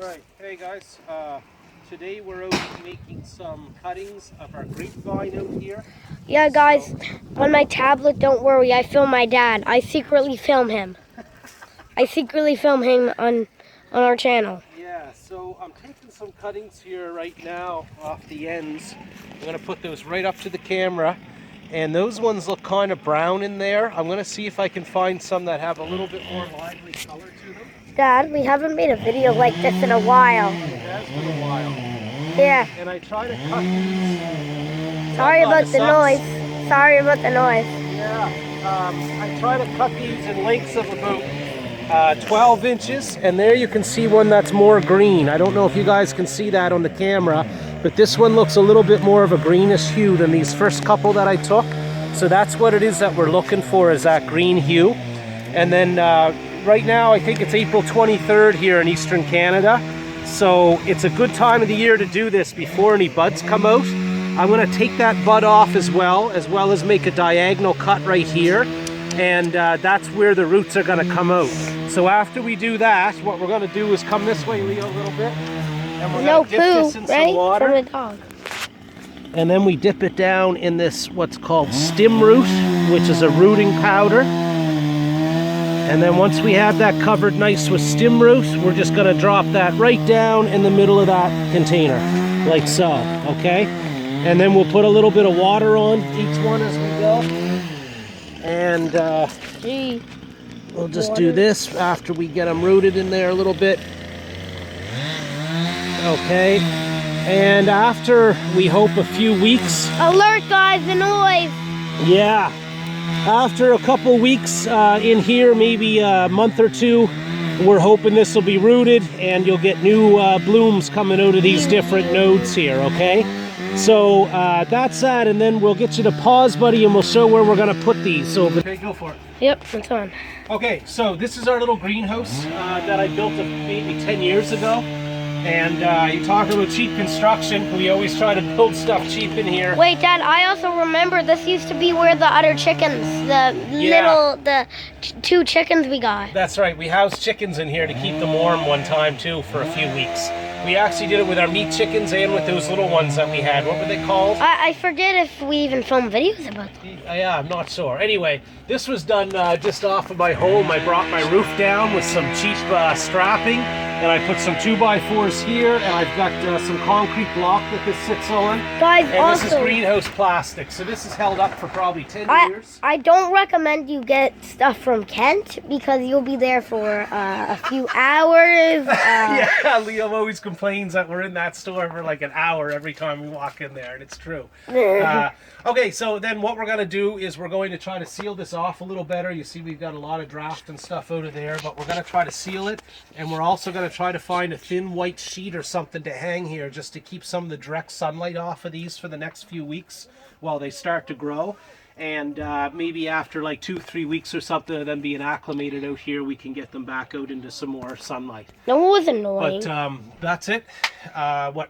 Alright, hey guys, today we're out making some cuttings of our grapevine out here. Yeah, guys, on my tablet, don't worry, I film my dad. I secretly film him. I secretly film him on our channel. Yeah, so I'm taking some cuttings here right now off the ends. I'm going to put those right up to the camera. And those ones look kind of brown in there. I'm going to see if I can find some that have a little bit more lively color to them. Dad, we haven't made a video like this in a while. It has been a while. Yeah. And I try to cut these. Sorry about the noise. Sorry about the noise. Yeah, I try to cut these in lengths of about 12 inches, and there you can see one that's more green. I don't know if you guys can see that on the camera, but this one looks a little bit more of a greenish hue than these first couple that I took. So that's what it is that we're looking for, is that green hue. And then right now I think it's April 23rd here in Eastern Canada, so it's a good time of the year to do this before any buds come out. I'm going to take that bud off as well as make a diagonal cut right here, and that's where the roots are going to come out. So after we do that, what we're going to do is come this way, Leo, a little bit, and we're going to dip this in some water. From the dog. And then we dip it down in this what's called stem root, which is a rooting powder. And then once we have that covered nice with stem root, we're just going to drop that right down in the middle of that container, like so, okay? And then we'll put a little bit of water on each one as we go. And we'll just do this after we get them rooted in there a little bit. Okay. And after, we hope, a few weeks. Alert, guys, the noise. Yeah. After a couple weeks in here, maybe a month or two, we're hoping this will be rooted and you'll get new blooms coming out of these different nodes here, okay? So that's that, and then we'll get you to pause, buddy, and we'll show where we're going to put these. So, okay, go for it. Yep, it's on. Okay, so this is our little greenhouse that I built maybe 10 years ago. And you talk about cheap construction. We always try to build stuff cheap in here. Wait, Dad, I also remember this used to be where the other chickens, the two chickens we got. That's right. We housed chickens in here to keep them warm one time, too, for a few weeks. We actually did it with our meat chickens and with those little ones that we had. What were they called? I forget if we even filmed videos about them. Yeah, I'm not sure. Anyway, this was done just off of my home. I brought my roof down with some cheap strapping, and I put some 2x4s here, and I've got some concrete block that this sits on. Guys, and also, this is greenhouse plastic, so this is held up for probably 10 years. I don't recommend you get stuff from Kent because you'll be there for a few hours. Yeah, Leo always complains that we're in that store for like an hour every time we walk in there, and it's true. Okay, so then what we're going to do is we're going to try to seal this off a little better. You see we've got a lot of draft and stuff out of there, but we're going to try to seal it, and we're also going to try to find a thin white sheet or something to hang here just to keep some of the direct sunlight off of these for the next few weeks while they start to grow. And maybe after like 2-3 weeks or something of them being acclimated out here, we can get them back out into some more sunlight. No, it was annoying. But that's it. What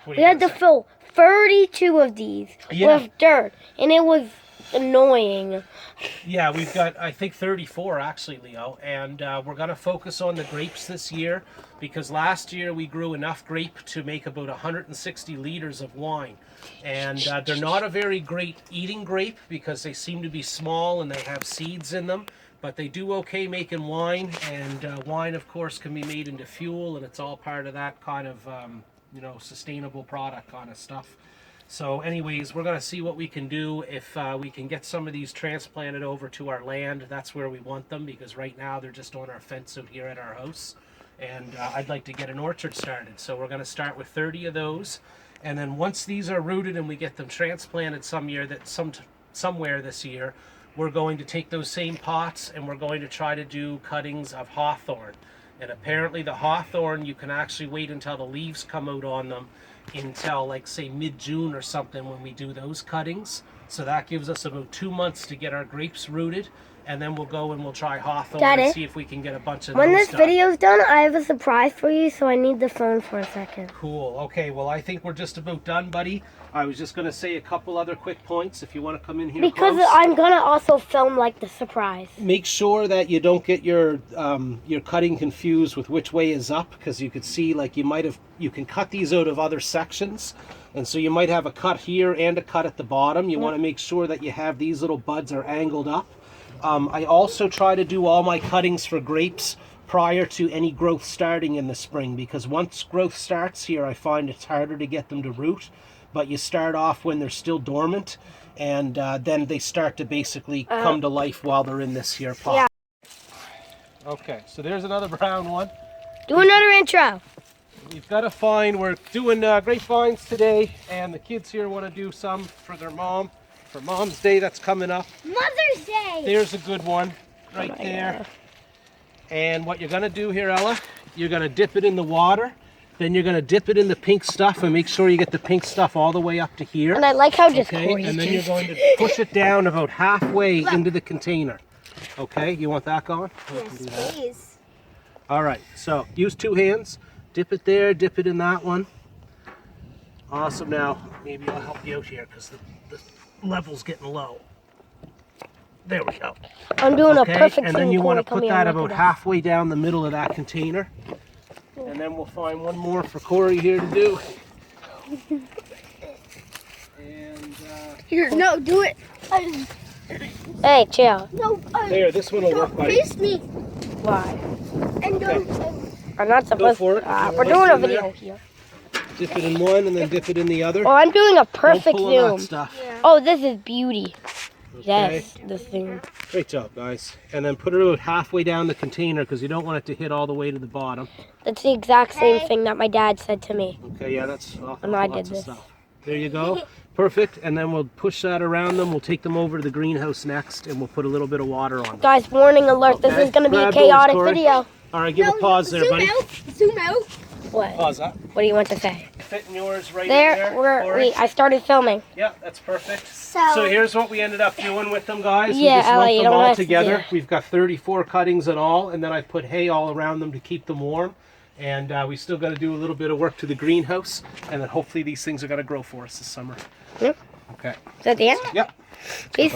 we had to fill 32 of these with dirt, and it was annoying. Yeah, we've got, I think, 34 actually, Leo, and we're going to focus on the grapes this year because last year we grew enough grape to make about 160 liters of wine. And they're not a very great eating grape because they seem to be small and they have seeds in them, but they do okay making wine, and wine, of course, can be made into fuel, and it's all part of that kind of, sustainable product kind of stuff. So anyways, we're going to see what we can do if we can get some of these transplanted over to our land. That's where we want them, because right now they're just on our fence out here at our house. And I'd like to get an orchard started. So we're going to start with 30 of those. And then once these are rooted and we get them transplanted somewhere this year, we're going to take those same pots and we're going to try to do cuttings of hawthorn. And apparently the hawthorn, you can actually wait until the leaves come out on them until, like, say mid-June or something when we do those cuttings. So that gives us about 2 months to get our grapes rooted. and then we'll go and we'll try Hawthorne Daddy, and see if we can get a bunch of when those this done. video's done, I have a surprise for you, so I need the phone for a second. Cool. Okay, well, I think we're just about done, buddy. I was just going to say a couple other quick points if you want to come in here Because close. I'm gonna also film like the surprise. Make sure that you don't get your cutting confused with which way is up, because you could see like you can cut these out of other sections, and so you might have a cut here and a cut at the bottom. You want to make sure that you have these little buds are angled up. I also try to do all my cuttings for grapes prior to any growth starting in the spring, because once growth starts here, I find it's harder to get them to root. But you start off when they're still dormant, and then they start to basically come to life while they're in this here pot. Yeah. Okay, so there's another brown one. Do another intro. We've got to find, we're doing grapevines today, and the kids here want to do some for their mom. For Mom's Day, that's coming up. Mother's Day. There's a good one right there. God. And what you're going to do here, Ella, you're going to dip it in the water. Then you're going to dip it in the pink stuff and make sure you get the pink stuff all the way up to here. And I like how just Okay, and then you're going to push it down about halfway into the container. Okay, you want that going? Yes, please. All right, so use 2 hands. Dip it there, dip it in that one. Awesome. Now, maybe I'll help you out here because the level's getting low. There we go. I'm doing a perfect thing. And then you want to put that about half. halfway down the middle of that container. And then we'll find one more for Corey here to do. And Here, no, do it. Hey, chill. No, there, this one will work, buddy. face me. Why? And I'm not supposed for it. to. You We're wanna doing a sit video there? here. Dip it in one and then dip it in the other. Oh, I'm doing a perfect Don't pull on that zoom. stuff. Oh, this is beauty. Okay. Yes, this thing. Great job, guys. And then put it about halfway down the container because you don't want it to hit all the way to the bottom. That's the exact same thing that my dad said to me. Okay, yeah, that's awful, And I lots did of this. stuff. There you go. Perfect. And then we'll push that around them. We'll take them over to the greenhouse next, and we'll put a little bit of water on them. Guys, warning alert. This Okay. is going to be a Grab those, chaotic Corey. video. All right, give a pause there, buddy. Zoom out. What? Pause that. What do you want to say? Fitting yours right There, in there. Corey. I started filming. Yeah, that's perfect. So- So here's what we ended up doing with them, guys. Yeah, we just Ella, lumped you them don't all have to together. do- We've got 34 cuttings in all, and then I put hay all around them to keep them warm. And we still got to do a little bit of work to the greenhouse, and then hopefully these things are going to grow for us this summer. Yep. Okay. Is that the end? Yep. Peace.